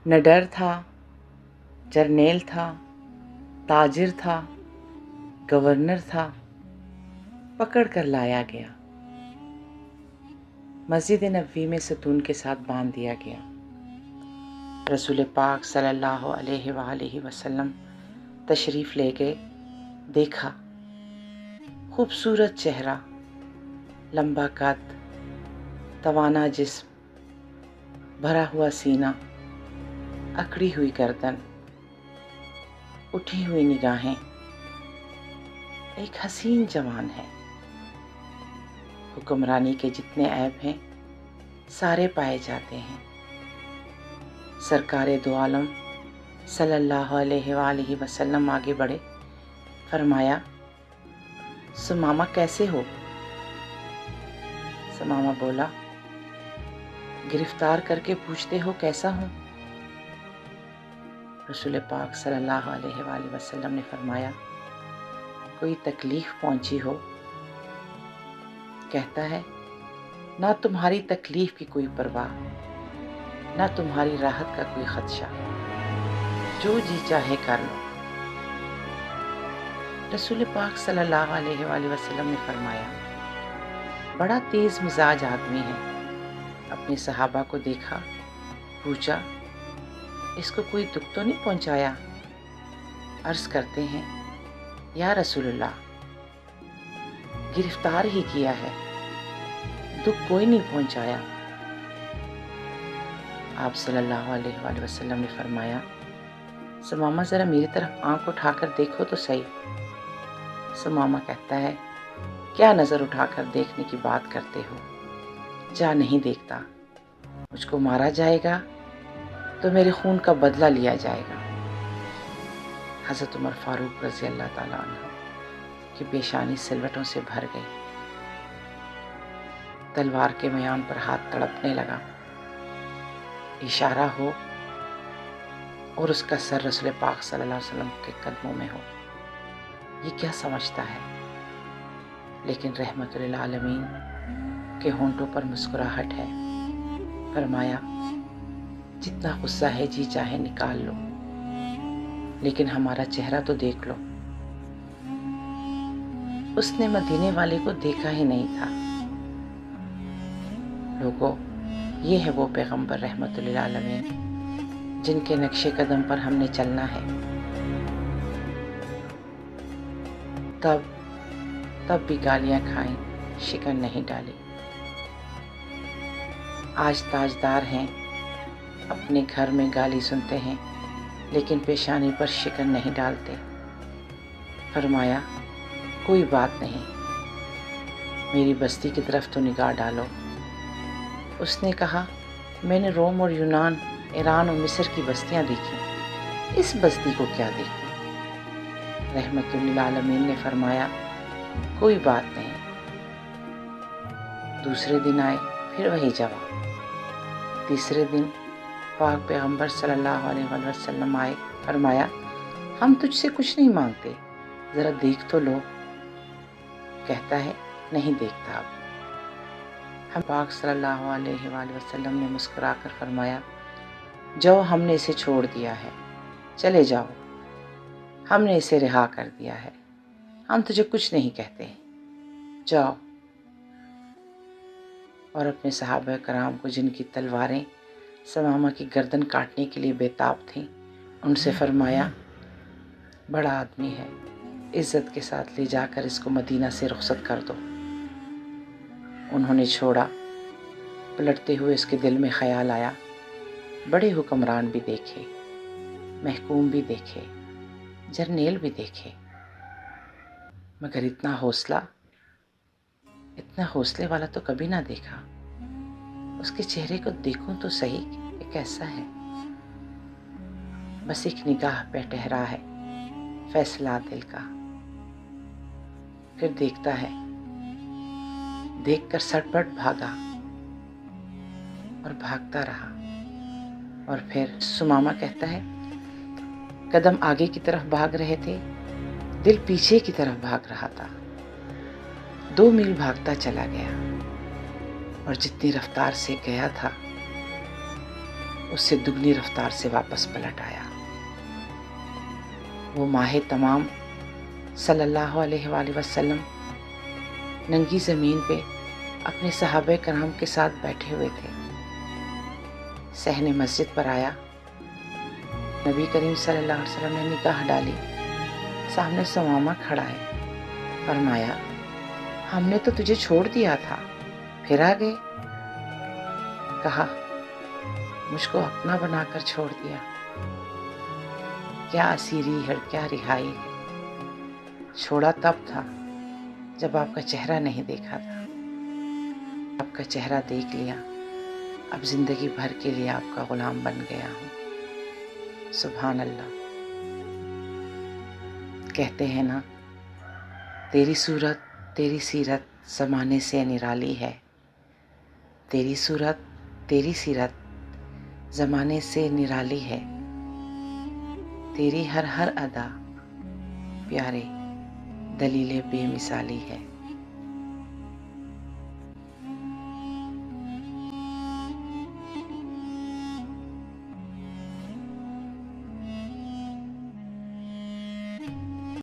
न डर था, जर्नेल था, ताजिर था, गवर्नर था, पकड़ कर लाया गया। मस्जिद नबवी में सतून के साथ बांध दिया गया। रसूल पाक सल्लल्लाहु अलैहि वसल्लम तशरीफ़ ले गए। देखा, खूबसूरत चेहरा, लंबा कद, तवाना जिस्म, भरा हुआ सीना, अकड़ी हुई गर्दन, उठी हुई निगाहें, एक हसीन जवान है। हुक्मरानी के जितने ऐब हैं सारे पाए जाते हैं। सरकारे दो आलम सल्लल्लाहु अलैहि वसल्लम आगे बढ़े, फरमाया, सुमामा कैसे हो? सुमामा बोला, गिरफ्तार करके पूछते हो कैसा हूँ? रसूल पाक सल्लल्लाहु अलैहि वसल्लम ने फरमाया, कोई तकलीफ पहुंची हो? कहता है, ना तुम्हारी तकलीफ की कोई परवाह, ना तुम्हारी राहत का कोई खदशा, जो जी चाहे कर लो। रसूल पाक सल्लल्लाहु अलैहि वसल्लम ने फरमाया, बड़ा तेज मिजाज आदमी है। अपने सहाबा को देखा, पूछा, इसको कोई दुख तो नहीं पहुंचाया? अर्ज करते हैं, या रसूलल्लाह, गिरफ्तार ही किया है, दुख कोई नहीं पहुंचाया। आप सल्लल्लाहु अलैहि वसल्लम ने फरमाया, सुमामा ज़रा मेरी तरफ आंख उठाकर देखो तो सही। सुमामा कहता है, क्या नज़र उठाकर देखने की बात करते हो? जा, नहीं देखता। मुझको मारा जाएगा तो मेरे खून का बदला लिया जाएगा। हज़रत उमर फारूक रज़ी अल्लाह ताला अन्हु की पेशानी सिलवटों से भर गई। तलवार के म्यान पर हाथ तड़पने लगा। इशारा हो और उसका सर रसूल पाक सल्लल्लाहु अलैहि वसल्लम के कदमों में हो। ये क्या समझता है? लेकिन रहमतुल लिल आलमीन के होंठों पर मुस्कुराहट है। फरमाया, जितना गुस्सा है जी चाहे निकाल लो, लेकिन हमारा चेहरा तो देख लो। उसने मदीने वाले को देखा ही नहीं था। लोगों, ये है वो पैगंबर रहमतुल लिल आलमीन जिनके नक्शे कदम पर हमने चलना है। तब भी गालियां खाई, शिकन नहीं डाली। आज ताजदार हैं, अपने घर में गाली सुनते हैं, लेकिन पेशानी पर शिकन नहीं डालते। फरमाया, कोई बात नहीं, मेरी बस्ती की तरफ तो निगाह डालो। उसने कहा, मैंने रोम और यूनान, ईरान और मिस्र की बस्तियां देखी, इस बस्ती को क्या देखूं? रहमतुल लिल आलमीन ने फरमाया, कोई बात नहीं। दूसरे दिन आए, फिर वही जवाब। तीसरे दिन पाक पैगंबर सल्लल्लाहु अलैहि वसल्लम आए, फरमाया, हम तुझसे कुछ नहीं मांगते, ज़रा देख तो लो। कहता है, नहीं देखता। अब हम पाक सल्लल्लाहु अलैहि वसल्लम ने मुस्कुराकर फरमाया, जाओ, हमने इसे छोड़ दिया है, चले जाओ, हमने इसे रिहा कर दिया है, हम तुझे कुछ नहीं कहते, जाओ। और अपने सहाबा कराम को, जिनकी तलवारें सुमामा की गर्दन काटने के लिए बेताब थीं, उनसे फरमाया, बड़ा आदमी है, इज़्ज़त के साथ ले जाकर इसको मदीना से रुखसत कर दो। उन्होंने छोड़ा। पलटते हुए इसके दिल में ख्याल आया, बड़े हुक्मरान भी देखे, महकूम भी देखे, जर्नेल भी देखे, मगर इतना हौसले वाला तो कभी ना देखा। उसके चेहरे को देखूं तो सही, ये कैसा है? बस एक निगाह पे ठहरा है फैसला दिल का। फिर देखता है, देखकर सटपट भागा और भागता रहा। और फिर सुमामा कहता है, कदम आगे की तरफ भाग रहे थे, दिल पीछे की तरफ भाग रहा था। 2 मील भागता चला गया और जितनी रफ्तार से गया था اس سے دگنی رفتار سے واپس پلٹ آیا۔ وہ ماہ تمام صلی اللہ علیہ وآلہ وسلم ننگی زمین پہ اپنے صحابہ کرام کے ساتھ بیٹھے ہوئے تھے۔ صحن مسجد پر آیا، نبی کریم صلی اللہ علیہ وسلم نے نگاہ ڈالی، سامنے ثمامہ کھڑا ہے۔ فرمایا، ہم نے تو تجھے چھوڑ دیا تھا، پھر آ گئے۔ کہا، مجھ کو اپنا بنا کر چھوڑ دیا، کیا اسیری ہے، کیا رہائی ہے۔ چھوڑا تب تھا جب آپ کا چہرہ نہیں دیکھا تھا، آپ کا چہرہ دیکھ لیا، اب زندگی بھر کے لیے آپ کا غلام بن گیا ہوں۔ سبحان اللہ۔ کہتے ہیں نا، تیری صورت تیری سیرت زمانے سے نرالی ہے، تیری صورت تیری سیرت زمانے سے نرالی ہے، تیری ہر ادا پیارے دلیل بے مثالی ہے۔